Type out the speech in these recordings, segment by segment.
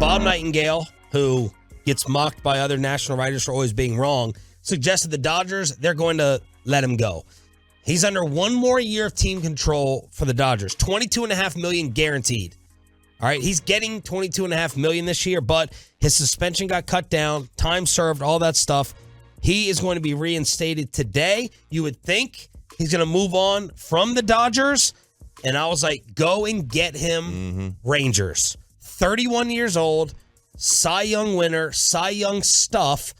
Bob Nightingale, who gets mocked by other national writers for always being wrong, suggested the Dodgers, they're going to let him go. He's under one more year of team control for the Dodgers. $22.5 million guaranteed. All right, he's getting $22.5 million this year, but his suspension got cut down, time served, all that stuff. He is going to be reinstated today. You would think he's going to move on from the Dodgers. And I was like, go and get him, Rangers. 31 years old, Cy Young winner, Cy Young stuff,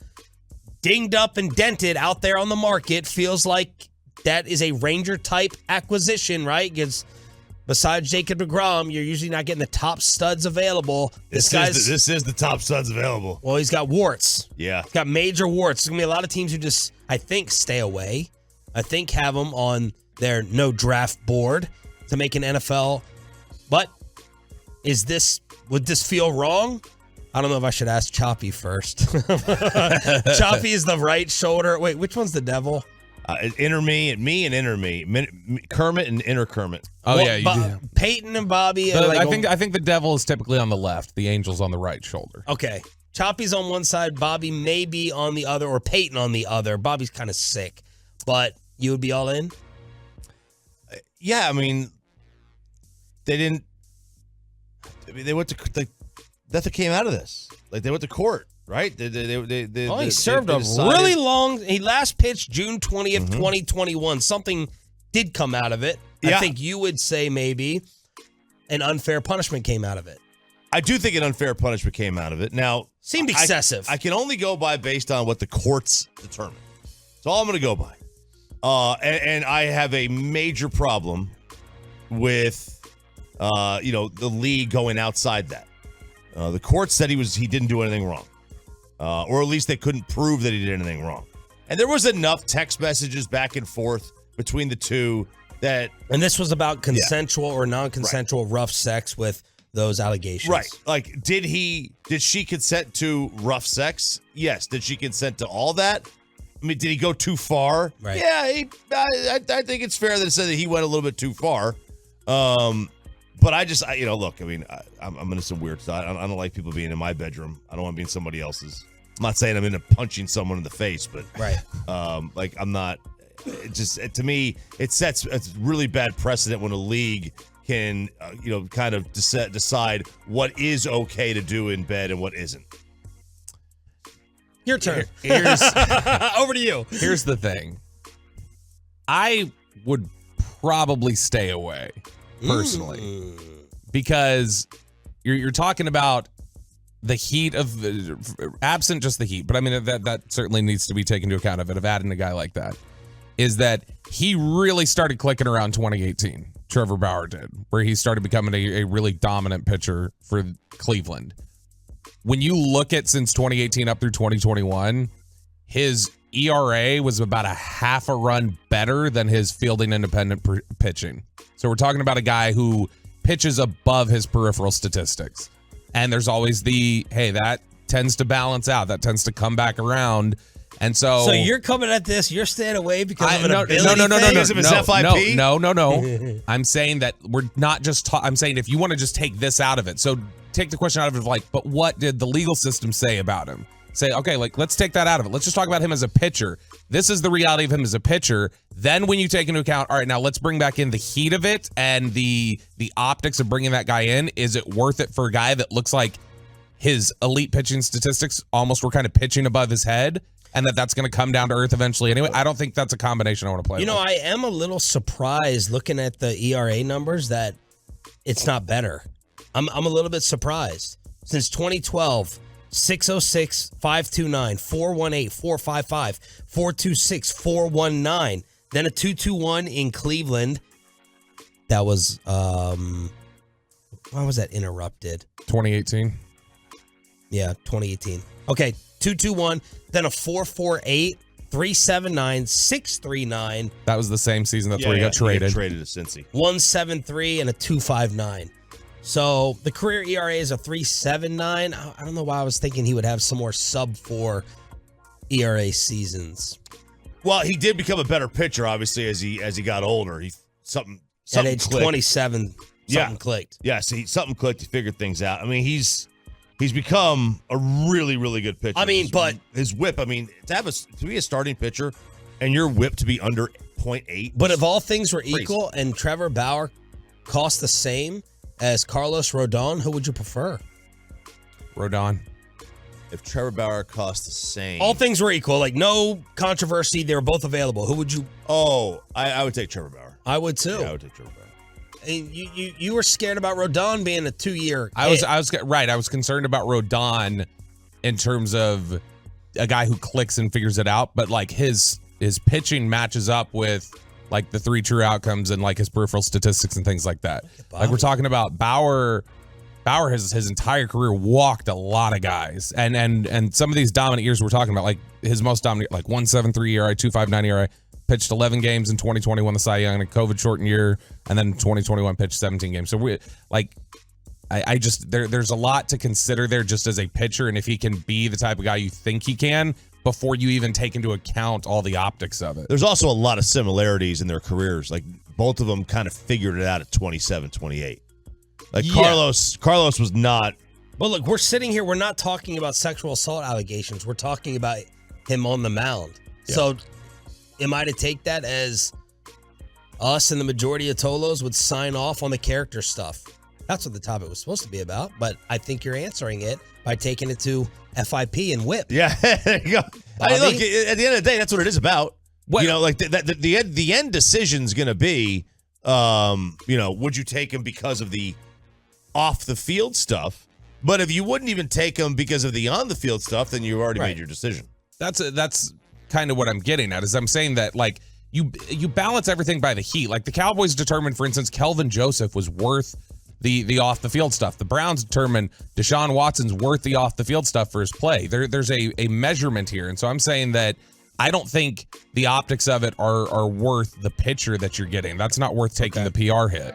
dinged up and dented out there on the market. Feels like that is a Ranger-type acquisition, right? Because besides Jacob deGrom, you're usually not getting the top studs available. This is the top studs available. Well, he's got warts. Yeah. He's got major warts. There's going to be a lot of teams who just, I think, stay away. I think have him on their no-draft board to make an NFL. But would this feel wrong? I don't know if I should ask Choppy first. Choppy is the right shoulder. Wait, which one's the devil? Me and inner me. Kermit and inner Kermit. Oh, well, yeah. Peyton and Bobby. I think the devil is typically on the left. The angel's on the right shoulder. Okay. Choppy's on one side. Bobby may be on the other, or Peyton on the other. Bobby's kind of sick. But you would be all in? Yeah, I mean, they didn't. I mean, they went to nothing came out of this. Like they went to court, right? He served a really long. He last pitched June 20th, 2021. Something did come out of it. Yeah. I think you would say maybe an unfair punishment came out of it. I do think an unfair punishment came out of it. Now, seemed excessive. I can only go by based on what the courts determine. That's all I'm going to go by. And I have a major problem with, the league going outside that. The court said he didn't do anything wrong, or at least they couldn't prove that he did anything wrong. And there was enough text messages back and forth between the two that. And this was about consensual or non-consensual rough sex with those allegations. Right. Like, did she consent to rough sex? Yes. Did she consent to all that? I mean, did he go too far? Right. Yeah, I think it's fair that it said that he went a little bit too far. But look, I mean, I'm into some weird stuff. I don't like people being in my bedroom. I don't want to be in somebody else's. I'm not saying I'm into punching someone in the face, but right. I'm not. To me, it's really bad precedent when a league can, kind of decide what is okay to do in bed and what isn't. Your turn. Over to you. Here's the thing. I would probably stay away, personally, because you're talking about the heat of absent just the heat, but I mean that certainly needs to be taken into account of adding a guy like that, is that he really started clicking around 2018. Trevor Bauer did, where he started becoming a really dominant pitcher for Cleveland. When you look at since 2018 up through 2021, his ERA was about a half a run better than his fielding independent pitching. So we're talking about a guy who pitches above his peripheral statistics. And there's always that tends to balance out. That tends to come back around. And so you're coming at this, you're staying away because of an ability because of his FIP? No. I'm saying that we're not just I'm saying if you want to just take this out of it. So take the question out of it but what did the legal system say about him? Say, okay, let's take that out of it. Let's just talk about him as a pitcher. This is the reality of him as a pitcher. Then when you take into account, all right, now let's bring back in the heat of it and the optics of bringing that guy in. Is it worth it for a guy that looks like his elite pitching statistics almost were kind of pitching above his head? And that's going to come down to earth eventually anyway. I don't think that's a combination I want to play with. I am a little surprised looking at the ERA numbers that it's not better. I'm a little bit surprised. Since 2012, 606, 529, 418, 455, 426, 419. Then a 221 in Cleveland. That was, why was that interrupted? 2018. Yeah, 2018. Okay, 221, then a 448, 379, 639. That was the same season that's where he got traded. He got traded to Cincy. 173 and a 259. So the career ERA is a 3.79. I don't know why I was thinking he would have some more sub-4 ERA seasons. Well, he did become a better pitcher, obviously, as he got older. Something at age clicked. 27, something clicked. Yeah, something clicked. He figured things out. I mean, he's He's become a really, really good pitcher. I mean, but his whip. I mean, to be a starting pitcher and your whip to be under 0.8. But if all things were equal and Trevor Bauer cost the same as Carlos Rodon, who would you prefer? Rodon. If Trevor Bauer cost the same, All things were equal, like no controversy. They were both available. Who would you? Oh, I would take Trevor Bauer. I would too. Yeah, I would take Trevor Bauer. And you were scared about Rodon being a 2-year. I was concerned about Rodon in terms of a guy who clicks and figures it out, but like his pitching matches up with like the 3 true outcomes and like his peripheral statistics and things like that. Like we're talking about Bauer has his entire career walked a lot of guys, and some of these dominant years we're talking about, like his most dominant, like 1.73 ERA, 2.59 ERA, pitched 11 games in 2020, won the Cy Young, a COVID shortened year, and then 2021 pitched 17 games. So we like, I just there's a lot to consider there just as a pitcher, and if he can be the type of guy you think he can before you even take into account all the optics of it. There's also a lot of similarities in their careers. Like both of them kind of figured it out at 27, 28. Like Carlos was not. But look, we're sitting here. We're not talking about sexual assault allegations. We're talking about him on the mound. Yeah. So, am I to take that as us and the majority of Tolos would sign off on the character stuff? That's what the topic was supposed to be about. But I think you're answering it by taking it to FIP and whip. Yeah, there you go. I mean, look, at the end of the day, that's what it is about. You know, like the end decision's going to be, would you take him because of the off the field stuff? But if you wouldn't even take him because of the on the field stuff, then you've already made your decision. That's kind of what I'm getting at, is I'm saying that like you balance everything by the heat. Like the Cowboys determined, for instance, Kelvin Joseph was worth the off the field stuff. The Browns determined Deshaun Watson's worth the off the field stuff for his play. There's a measurement here, and so I'm saying that I don't think the optics of it are worth the pitcher that you're getting. That's not worth taking the PR hit.